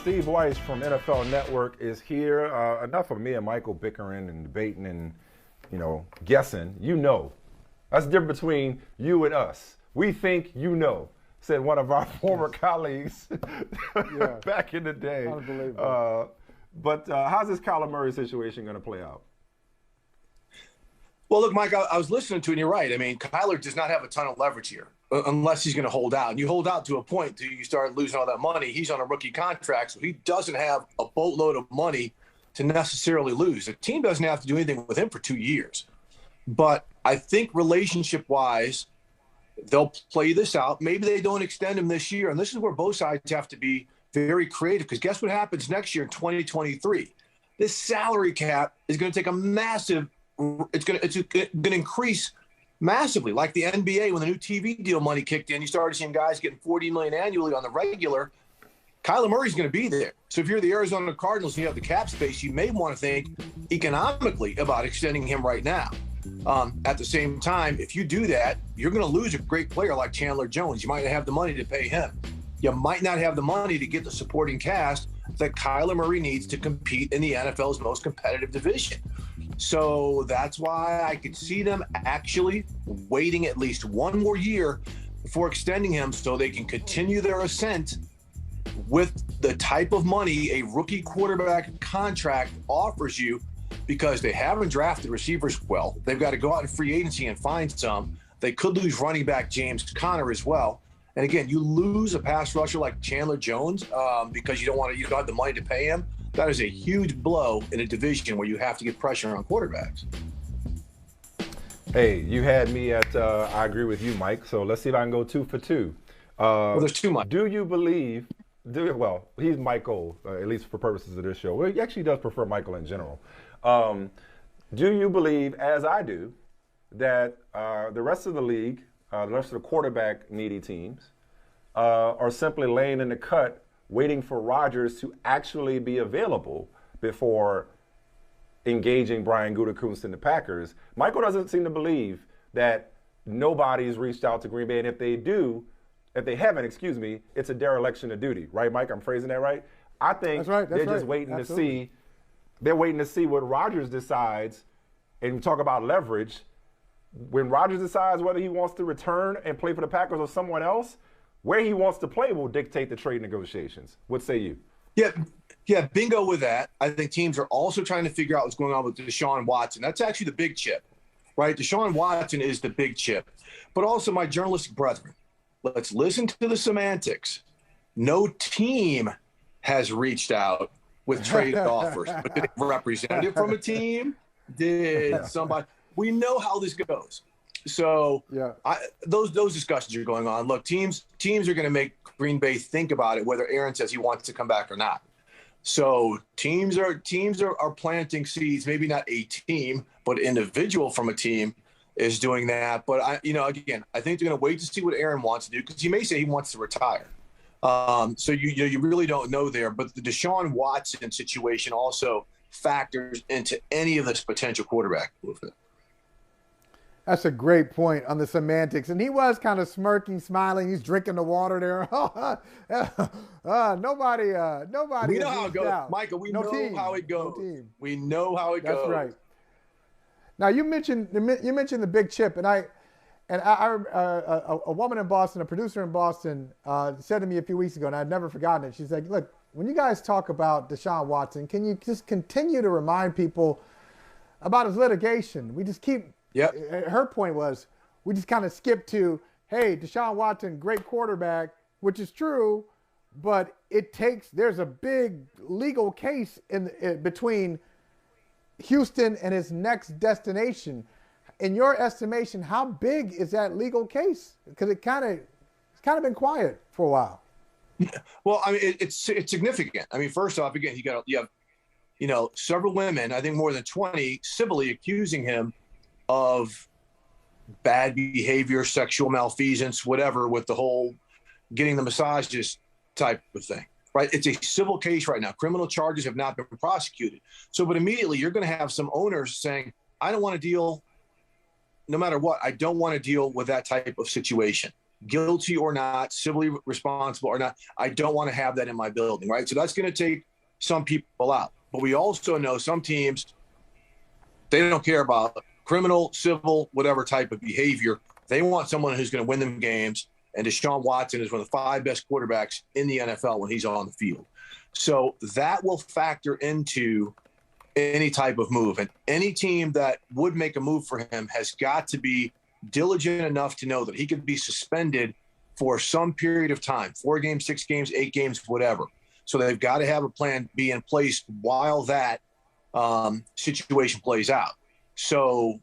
Steve Wyche from NFL Network is here. Enough of me and Michael bickering and debating and, guessing. That's the difference between you and us. We think said one of our former colleagues back in the day. Unbelievable. But how's this Kyler Murray situation going to play out? Well, look, Mike, I was listening to it, and you're right. I mean, Kyler does not have a ton of leverage here unless he's going to hold out. And you hold out to a point till you start losing all that money. He's on a rookie contract, so he doesn't have a boatload of money to necessarily lose. The team doesn't have to do anything with him for 2 years. But I think relationship-wise, they'll play this out. Maybe they don't extend him this year. And this is where both sides have to be very creative, because guess what happens next year in 2023? This salary cap is going to take a massive – it's going to increase massively, like the NBA when the new TV deal money kicked in. You started seeing guys getting $40 million annually on the regular. Kyler Murray's going to be there. So if you're the Arizona Cardinals and you have the cap space, you may want to think economically about extending him right now. At the same time, if you do that, you're going to lose a great player like Chandler Jones. You might not have the money to pay him. You might not have the money to get the supporting cast that Kyler Murray needs to compete in the NFL's most competitive division. So that's why I could see them actually waiting at least one more year before extending him so they can continue their ascent with the type of money a rookie quarterback contract offers you, because they haven't drafted receivers well. They've got to go out in free agency and find some. They could lose running back James Conner as well. And again, you lose a pass rusher like Chandler Jones because you don't have the money to pay him. That is a huge blow in a division where you have to get pressure on quarterbacks. Hey, you had me at I agree with you, Mike. So let's see if I can go 2 for 2. Well, there's too much. Do you believe? He's Michael, at least for purposes of this show. Well, he actually does prefer Michael in general. Do you believe, as I do, that the rest of the league, the rest of the quarterback-needy teams, are simply laying in the cut, waiting for Rodgers to actually be available before engaging Brian Gutekunst and the Packers? Michael doesn't seem to believe that nobody's reached out to Green Bay, and if they haven't, it's a dereliction of duty, right, Mike? I'm phrasing that right? I think they're just waiting to see. They're waiting to see what Rodgers decides, and we talk about leverage. When Rodgers decides whether he wants to return and play for the Packers or someone else, where he wants to play will dictate the trade negotiations. What say you? Yeah, bingo with that. I think teams are also trying to figure out what's going on with Deshaun Watson. That's actually the big chip, right? Deshaun Watson is the big chip. But also, my journalistic brethren, let's listen to the semantics. No team has reached out with trade offers. But did a representative from a team? Did somebody? We know how this goes. So those discussions are going on. Look, teams are going to make Green Bay think about it, whether Aaron says he wants to come back or not. So teams are planting seeds. Maybe not a team, but an individual from a team is doing that. But I think they're going to wait to see what Aaron wants to do, because he may say he wants to retire. So you really don't know there. But the Deshaun Watson situation also factors into any of this potential quarterback movement. That's a great point on the semantics. And he was kind of smirking, smiling. He's drinking the water there. Nobody. We know how it goes, out. Michael. We know how it goes. We know how it goes. That's right. Now you mentioned the big chip, and a woman in Boston, a producer in Boston, said to me a few weeks ago, and I'd never forgotten it. She's like, "Look, when you guys talk about Deshaun Watson, can you just continue to remind people about his litigation? We just keep." Yep. Her point was, we just kind of skip to, hey, Deshaun Watson, great quarterback, which is true, but there's a big legal case between Houston and his next destination. In your estimation, how big is that legal case? Because it's kind of been quiet for a while. Well, I mean, it's significant. I mean, first off, again, you have several women, I think more than 20, civilly accusing him of bad behavior, sexual malfeasance, whatever, with the whole getting the massages type of thing, right? It's a civil case right now. Criminal charges have not been prosecuted. So, but immediately you're going to have some owners saying, I don't want to deal, no matter what, I don't want to deal with that type of situation. guilty or not, civilly responsible or not, I don't want to have that in my building, right? So that's going to take some people out. But we also know some teams, they don't care about criminal, civil, whatever type of behavior. They want someone who's going to win them games. And Deshaun Watson is one of the 5 best quarterbacks in the NFL when he's on the field. So that will factor into any type of move. And any team that would make a move for him has got to be diligent enough to know that he could be suspended for some period of time, 4 games, 6 games, 8 games, whatever. So they've got to have a plan B in place while that situation plays out. So,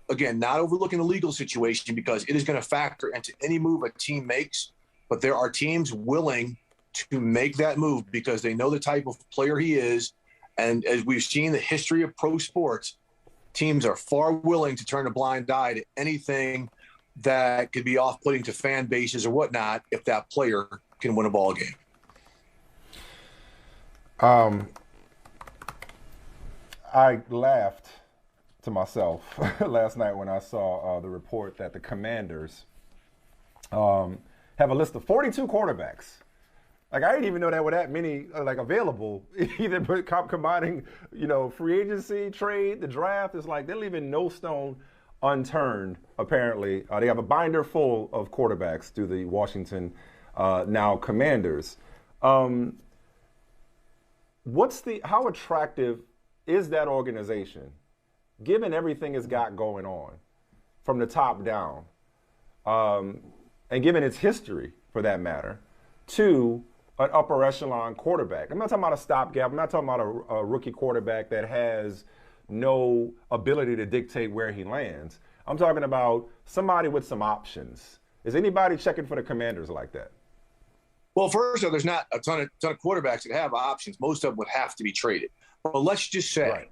again, not overlooking the legal situation because it is going to factor into any move a team makes, but there are teams willing to make that move because they know the type of player he is. And as we've seen the history of pro sports, teams are far willing to turn a blind eye to anything that could be off-putting to fan bases or whatnot if that player can win a ball game. I laughed to myself last night when I saw the report that the Commanders have a list of 42 quarterbacks. Like, I didn't even know there were that many available, either combining, free agency, trade, the draft. It's like they're leaving no stone unturned, apparently. They have a binder full of quarterbacks through the Washington now Commanders. How attractive is that organization, given everything it's got going on from the top down, and given its history, for that matter, to an upper echelon quarterback? I'm not talking about a stopgap. I'm not talking about a rookie quarterback that has no ability to dictate where he lands. I'm talking about somebody with some options. Is anybody checking for the Commanders like that? Well, first of all, there's not a ton of quarterbacks that have options. Most of them would have to be traded. But let's just say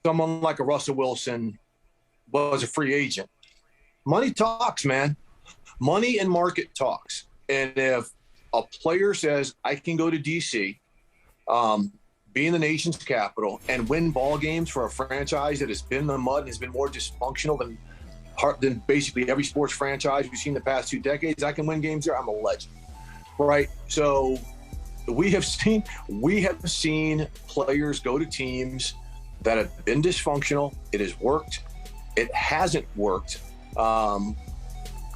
someone like a Russell Wilson was a free agent. Money talks, man. Money and market talks. And if a player says, I can go to D.C., be in the nation's capital, and win ball games for a franchise that has been in the mud and has been more dysfunctional than basically every sports franchise we've seen the past 2 decades, I can win games there, I'm a legend. Right? So we have seen players go to teams that have been dysfunctional. It has worked. It hasn't worked.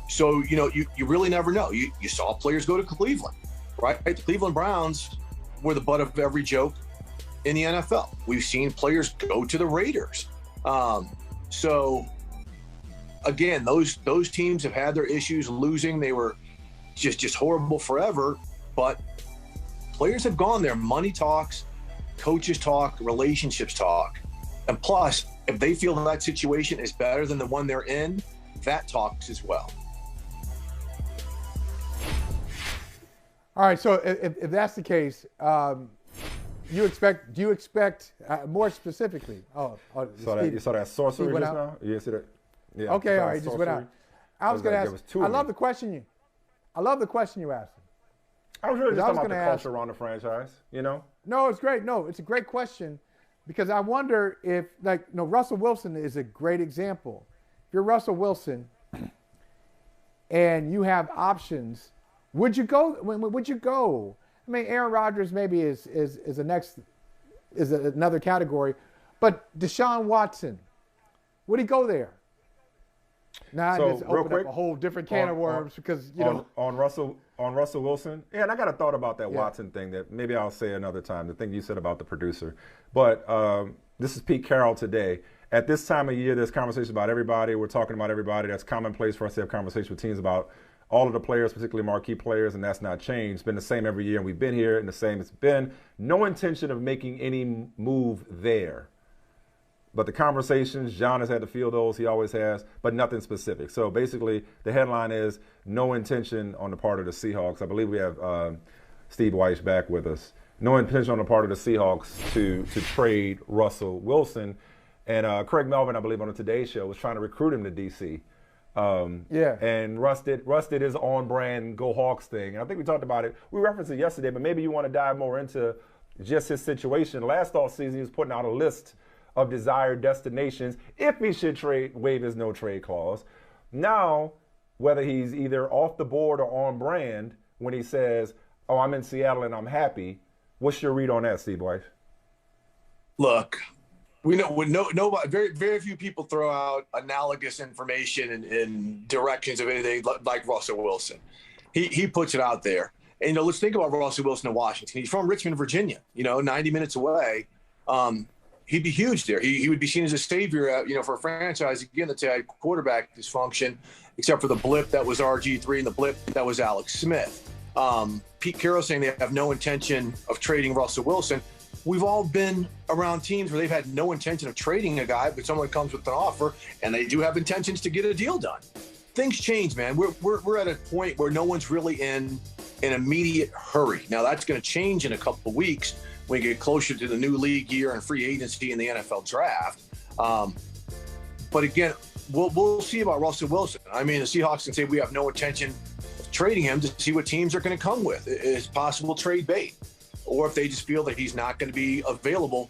So, you really never know. You saw players go to Cleveland, right? The Cleveland Browns were the butt of every joke in the NFL. We've seen players go to the Raiders. So, again, those teams have had their issues losing. They were just horrible forever. But players have gone there. Money talks, coaches talk, relationships talk. And plus, if they feel that situation is better than the one they're in, that talks as well. All right, so if that's the case, do you expect more specifically? You saw that sorcery just now? You see that? Yeah. Okay, all right, he just went out. I was going to ask. I love the question you asked. I was really just talking about the culture around the franchise. No, it's great. No, it's a great question because I wonder if, Russell Wilson is a great example. If you're Russell Wilson and you have options, would you go? Would you go? I mean, Aaron Rodgers maybe is another category, but Deshaun Watson, would he go there? Now, so, just open up a whole different can of worms because on Russell Wilson. Yeah, and I got a thought about that Watson thing that maybe I'll say another time. The thing you said about the producer, but this is Pete Carroll today. At this time of year, there's conversations about everybody. We're talking about everybody. That's commonplace for us to have conversations with teams about all of the players, particularly marquee players, and that's not changed. It's been the same every year, and we've been here, and the same it's been. No intention of making any move there. But the conversations, John has had to field those, he always has, but nothing specific. So basically, the headline is no intention on the part of the Seahawks. I believe we have Steve Wyche back with us. No intention on the part of the Seahawks to trade Russell Wilson. And Craig Melvin, I believe, on the Today Show was trying to recruit him to D.C. And Russ did his on-brand Go Hawks thing. And I think we talked about it. We referenced it yesterday, but maybe you want to dive more into just his situation. Last offseason, he was putting out a list of desired destinations if he should waive his no-trade clause. Now, whether he's either off the board or on brand when he says, "Oh, I'm in Seattle and I'm happy." What's your read on that, Steve Wyche? Look, we know nobody, very few people throw out analogous information in directions of anything like Russell Wilson. He puts it out there. And, let's think about Russell Wilson in Washington. He's from Richmond, Virginia, 90 minutes away. He'd be huge there. He would be seen as a savior, for a franchise, again, that's had quarterback dysfunction, except for the blip that was RG3 and the blip that was Alex Smith. Pete Carroll saying they have no intention of trading Russell Wilson. We've all been around teams where they've had no intention of trading a guy, but someone comes with an offer, and they do have intentions to get a deal done. Things change, man. We're at a point where no one's really in an immediate hurry. Now, that's going to change in a couple of weeks when we get closer to the new league year and free agency in the NFL draft. But again, we'll see about Russell Wilson. I mean, the Seahawks can say we have no intention of trading him to see what teams are going to come with. It's possible trade bait, or if they just feel that he's not going to be available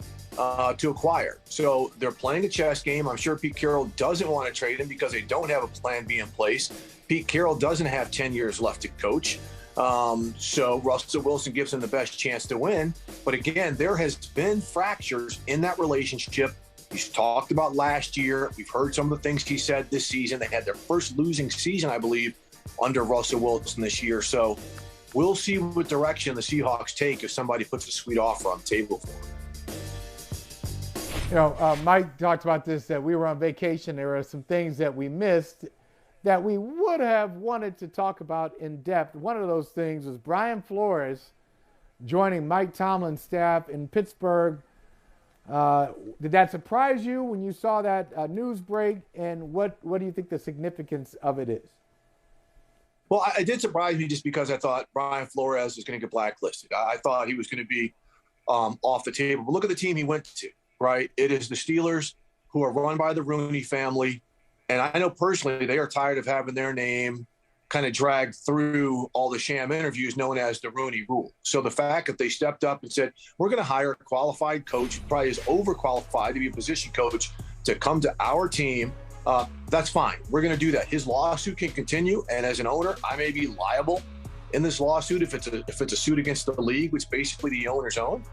to acquire. So they're playing a chess game. I'm sure Pete Carroll doesn't want to trade him because they don't have a plan B in place. Pete Carroll doesn't have 10 years left to coach. So Russell Wilson gives him the best chance to win. But again, there has been fractures in that relationship. He's talked about last year. We've heard some of the things he said this season. They had their first losing season, I believe, under Russell Wilson this year. So we'll see what direction the Seahawks take if somebody puts a sweet offer on the table for them. Mike talked about this, that we were on vacation. There are some things that we missed that we would have wanted to talk about in depth. One of those things was Brian Flores joining Mike Tomlin's staff in Pittsburgh. Did that surprise you when you saw that news break? And what do you think the significance of it is? Well, it did surprise me just because I thought Brian Flores was going to get blacklisted. I thought he was going to be off the table. But look at the team he went to, right? It is the Steelers, who are run by the Rooney family. And I know personally they are tired of having their name kind of dragged through all the sham interviews known as the Rooney Rule. So the fact that they stepped up and said, we're going to hire a qualified coach, probably is overqualified to be a position coach, to come to our team, that's fine. We're going to do that. His lawsuit can continue. And as an owner, I may be liable in this lawsuit if it's a suit against the league, which basically the owners own.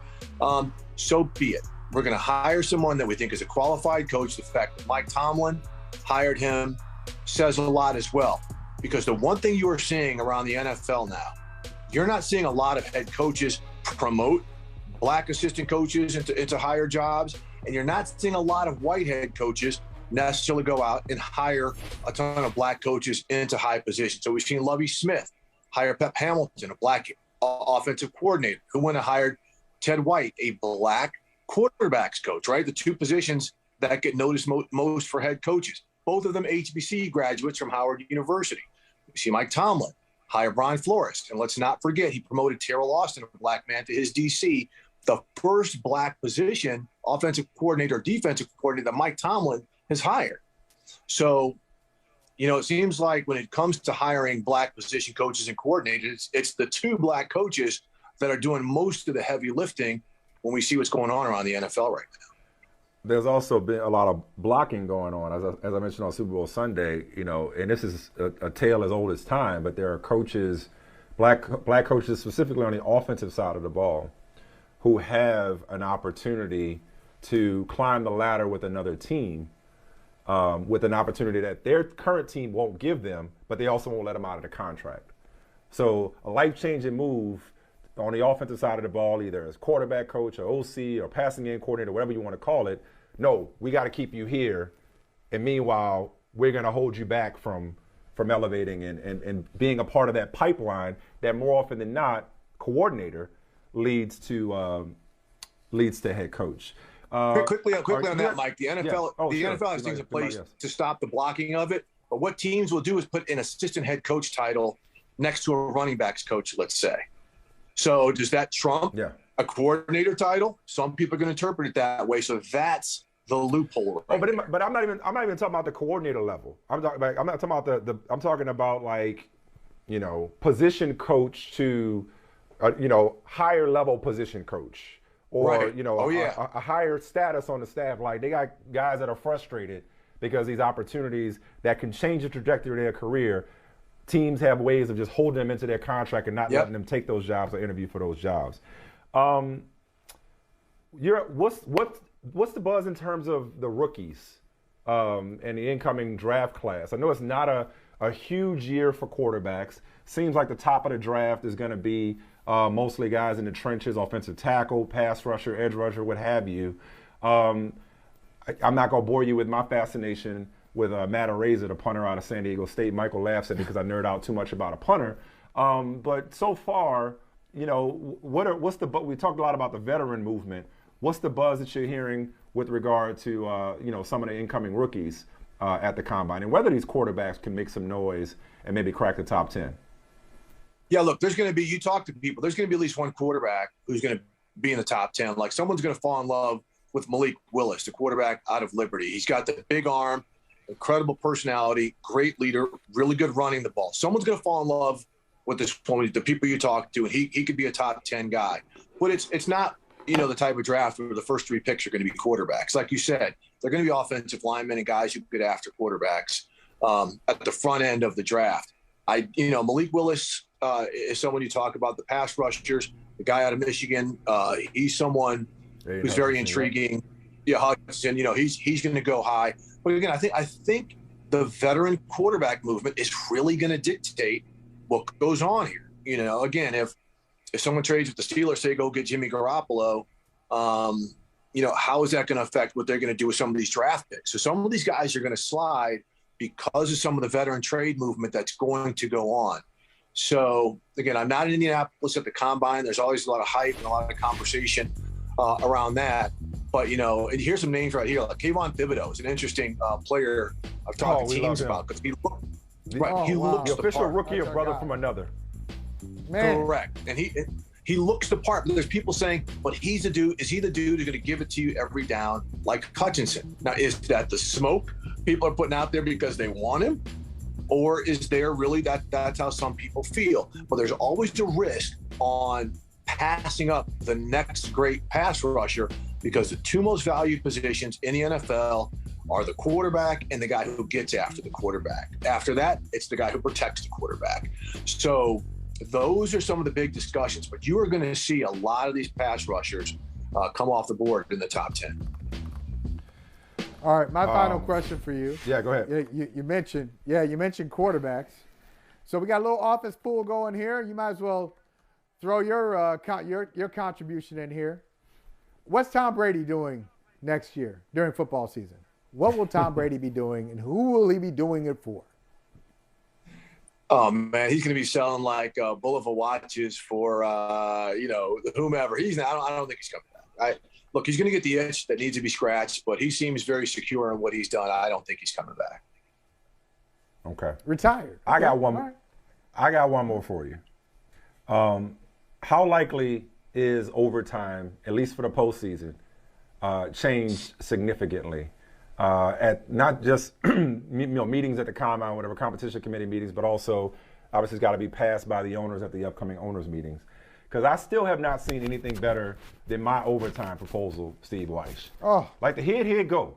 So be it. We're going to hire someone that we think is a qualified coach. The fact that Mike Tomlin hired him says a lot as well. Because the one thing you are seeing around the NFL now, you're not seeing a lot of head coaches promote black assistant coaches into higher jobs, and you're not seeing a lot of white head coaches necessarily go out and hire a ton of black coaches into high positions. So we've seen Lovie Smith hire Pep Hamilton, a black offensive coordinator, who went and hired Ted White, a black quarterbacks coach, right? The two positions that get noticed most for head coaches. Both of them HBC graduates from Howard University. We see Mike Tomlin hire Brian Flores. And let's not forget, he promoted Terrell Austin, a black man, to his DC, the first black position, offensive coordinator or defensive coordinator, that Mike Tomlin has hired. So, it seems like when it comes to hiring black position coaches and coordinators, it's the two black coaches that are doing most of the heavy lifting when we see what's going on around the NFL right now. There's also been a lot of blocking going on, as I mentioned on Super Bowl Sunday, and this is a tale as old as time, but there are coaches, black coaches specifically on the offensive side of the ball, who have an opportunity to climb the ladder with another team, with an opportunity that their current team won't give them, but they also won't let them out of the contract. So a life-changing move on the offensive side of the ball, either as quarterback coach or OC or passing game coordinator, whatever you want to call it. No, we got to keep you here. And meanwhile, we're going to hold you back from elevating and being a part of that pipeline that more often than not, coordinator leads to head coach. Quickly on that, Mike. The NFL has things in place to stop the blocking of it. But what teams will do is put an assistant head coach title next to a running backs coach, let's say. So does that trump a coordinator title? Some people are going to interpret it that way. So that's the loophole. Right but I'm not even talking about the coordinator level. I'm not talking about I'm talking about position coach to higher level position coach, or a higher status on the staff. Like, they got guys that are frustrated because these opportunities that can change the trajectory of their career teams have ways of just holding them into their contract and not letting them take those jobs or interview for those jobs. What's the buzz in terms of the rookies and the incoming draft class? I know it's not a huge year for quarterbacks. Seems like the top of the draft is going to be mostly guys in the trenches, offensive tackle, pass rusher, edge rusher, what have you. I'm not going to bore you with my fascination with Matt Araiza, the punter out of San Diego State. Michael laughs at me because I nerd out too much about a punter. But so far, you know, we talked a lot about the veteran movement. What's the buzz that you're hearing with regard to, some of the incoming rookies at the Combine, and whether these quarterbacks can make some noise and maybe crack the top 10? Yeah, look, you talk to people, there's going to be at least one quarterback who's going to be in the top 10. Like, someone's going to fall in love with Malik Willis, the quarterback out of Liberty. He's got the big arm, incredible personality, great leader, really good running the ball. Someone's going to fall in love with this one, the people you talk to, and he could be a top 10 guy. But it's not, the type of draft where the first 3 picks are going to be quarterbacks. Like you said, they're going to be offensive linemen and guys who get after quarterbacks at the front end of the draft. Malik Willis is someone you talk about, the pass rushers, the guy out of Michigan. He's someone who's very intriguing. Yeah, Hudson, he's going to go high. But again, I think the veteran quarterback movement is really going to dictate what goes on here. Again, if someone trades with the Steelers, say go get Jimmy Garoppolo, how is that going to affect what they're going to do with some of these draft picks? So some of these guys are going to slide because of some of the veteran trade movement that's going to go on. So again, I'm not in Indianapolis at the Combine. There's always a lot of hype and a lot of conversation around that. But, and here's some names right here. Like Kayvon Thibodeau is an interesting player I've talked to teams about because he looks the official part. rookie of brother from another. Man. Correct. And he looks the part. There's people saying, but he's the dude. Is he the dude who's going to give it to you every down like Hutchinson? Now, is that the smoke people are putting out there because they want him? Or is there really that's how some people feel? Well, there's always a risk on passing up the next great pass rusher because the 2 most valued positions in the NFL are the quarterback and the guy who gets after the quarterback. After that, it's the guy who protects the quarterback. So those are some of the big discussions, but you are going to see a lot of these pass rushers come off the board in the top 10. All right, my final question for you. Yeah, go ahead. You mentioned quarterbacks. So we got a little office pool going here. You might as well throw your contribution in here. What's Tom Brady doing next year during football season? What will Tom Brady be doing, and who will he be doing it for? Oh man, he's going to be selling like Bulova watches for whomever. I don't think he's coming back. Look, he's going to get the itch that needs to be scratched, but he seems very secure in what he's done. I don't think he's coming back. Okay. Retired. I got one. Right. I got one more for you. How likely is overtime, at least for the postseason, changed significantly at not just meetings at the Combine, whatever competition committee meetings, but also obviously it's got to be passed by the owners at the upcoming owners meetings. Because I still have not seen anything better than my overtime proposal, Steve Wyche. Oh, like the here go.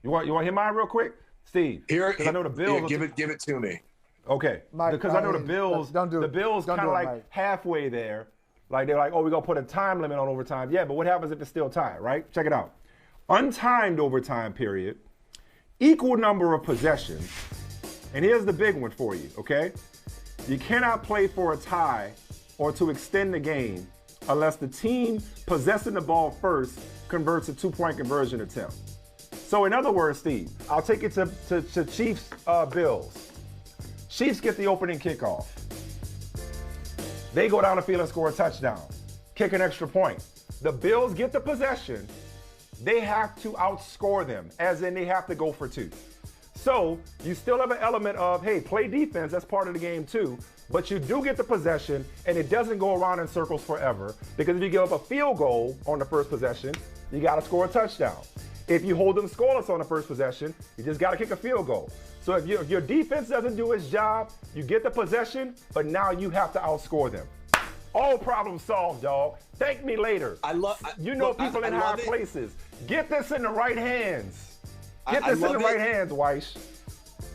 You want to hear mine real quick, Steve? Because I know the Bills. Give it to me. Okay. Because I know the Bills. The Bills kind of like halfway there. Like they're like, oh, we're gonna put a time limit on overtime. Yeah, but what happens if it's still tied, right? Check it out. Untimed overtime period, equal number of possessions, and here's the big one for you. Okay, you cannot play for a tie or to extend the game unless the team possessing the ball first converts a 2-point conversion attempt. So in other words, Steve, I'll take it to Chiefs Bills. Chiefs get the opening kickoff. They go down the field and score a touchdown, kick an extra point. The Bills get the possession. They have to outscore them, as in they have to go for 2. So you still have an element of, hey, play defense, that's part of the game too, but you do get the possession and it doesn't go around in circles forever, because if you give up a field goal on the first possession, you got to score a touchdown. If you hold them scoreless on the first possession, you just got to kick a field goal. So if your defense doesn't do its job, you get the possession, but now you have to outscore them. All problems solved, dog. Thank me later. People in high places. Get this in the right hands. Get this in the right hands, Wyche.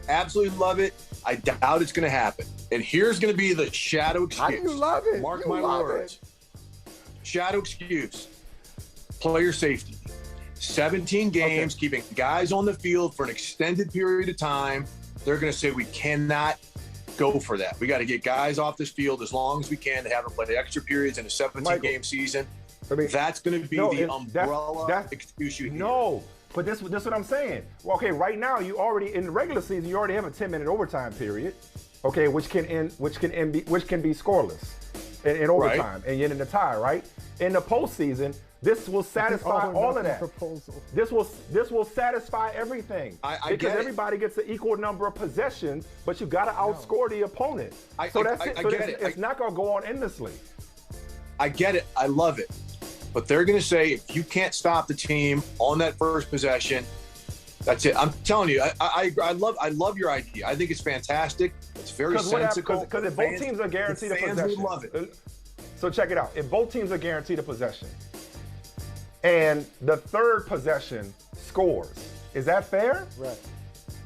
Absolutely love it. I doubt it's going to happen. And here's going to be the shadow excuse. How do you love it? Mark You my love words. Shadow excuse. Player safety. 17 games, keeping guys on the field for an extended period of time. They're going to say we cannot go for that. We got to get guys off this field as long as we can to have them play extra periods in a 17-game season. I mean, that's going to be the umbrella excuse you hear. No, but this what I'm saying. Well, okay, right now you already in the regular season you already have a 10-minute overtime period, okay, which can be scoreless in overtime and yet in the tie, right? In the postseason, this will satisfy all of that. This will satisfy everything because everybody gets an equal number of possessions, but you got to outscore the opponent. So that's it. It's not going to go on endlessly. I get it. I love it. But they're going to say if you can't stop the team on that first possession, that's it. I'm telling you, I love your idea. I think it's fantastic. It's very sensible. Because if both teams are guaranteed a possession, would love it. So check it out. If both teams are guaranteed a possession, and the third possession scores, is that fair? Right.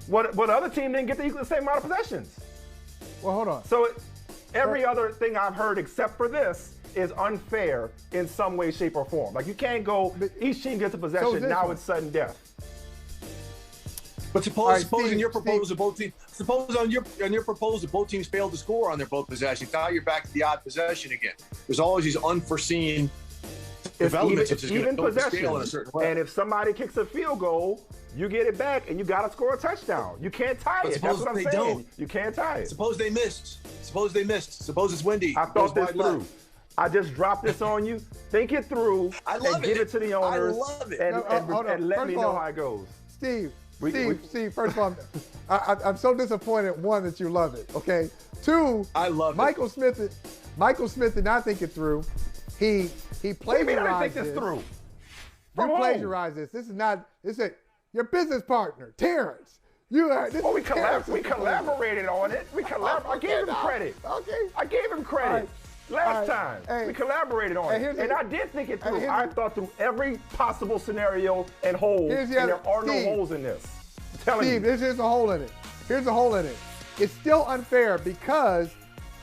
But the other team didn't get the same amount of possessions. Well, hold on. So every other thing I've heard except for this is unfair in some way, shape, or form. Like you can't go, each team gets a possession, now it's sudden death. But suppose in your proposal, both teams. Suppose on your proposal, both teams failed to score on their both possessions. Now you're back to the odd possession again. There's always these unforeseen developments. It's even possession. In a certain way. And if somebody kicks a field goal, you get it back, and you got to score a touchdown. You can't tie it. That's what I'm saying. Don't. You can't tie it. Suppose they missed. Suppose it's windy. I thought this through. I just dropped this on you. Think it through and give it to the owners. I love it. And let me know how it goes. Steve, first of all, I'm so disappointed, one, that you love it, okay? Two, I love Michael Smith did not think it through. He plagiarized this through. You plagiarized this. This is your business partner, Terrence. We collaborated on it. I gave him credit. Okay. I gave him credit. Last time, we collaborated on it, and I did think it through. I thought through every possible scenario and hole, and there are no holes in this. I'm telling you. Here's a hole in it. Here's a hole in it. It's still unfair because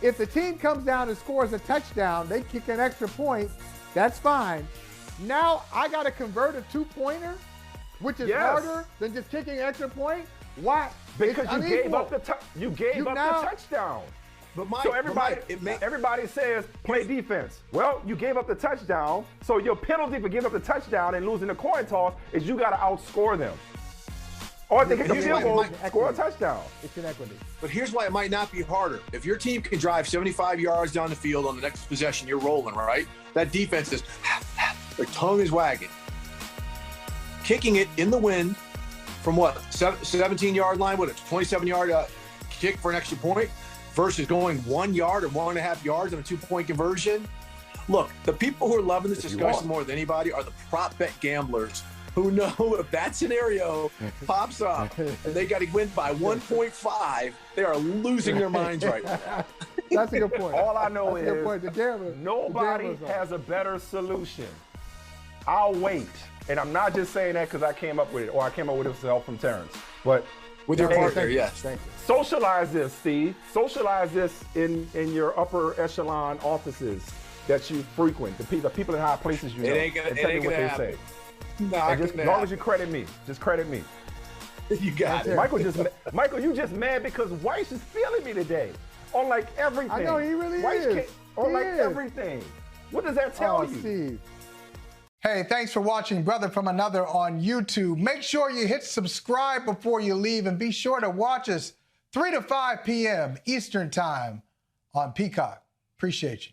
if the team comes down and scores a touchdown, they kick an extra point, that's fine. Now I got to convert a two-pointer, which is harder than just kicking an extra point. Because you gave up the touchdown. But Mike, so everybody says play defense. Well, you gave up the touchdown, so your penalty for giving up the touchdown and losing the coin toss is you got to outscore them. Or if they get the field goal, score a touchdown. It's inequity. But here's why it might not be harder. If your team can drive 75 yards down the field on the next possession, you're rolling, right? That defense is, their tongue is wagging. Kicking it in the wind from 17-yard line, 27-yard kick for an extra point, versus going 1 yard or 1.5 yards on a 2-point conversion. Look, the people who are loving this discussion more than anybody are the prop bet gamblers who know if that scenario pops up and they got to win by 1.5, they are losing their minds right now. That's a good point. All I know is nobody has a better solution. I'll wait. And I'm not just saying that because I came up with it or I came up with it with help from Terrence. But with your partner, yes. Thank you. Socialize this, Steve. Socialize this in your upper echelon offices that you frequent, the people in high places you know. It ain't gonna happen. As long as you credit me, just credit me. You got it. Michael, you just mad because Wyche is feeling me today on like everything. I know he really is. On like everything. What does that tell you? Steve. Hey, thanks for watching Brother from Another on YouTube. Make sure you hit subscribe before you leave and be sure to watch us 3 to 5 p.m. Eastern Time on Peacock. Appreciate you.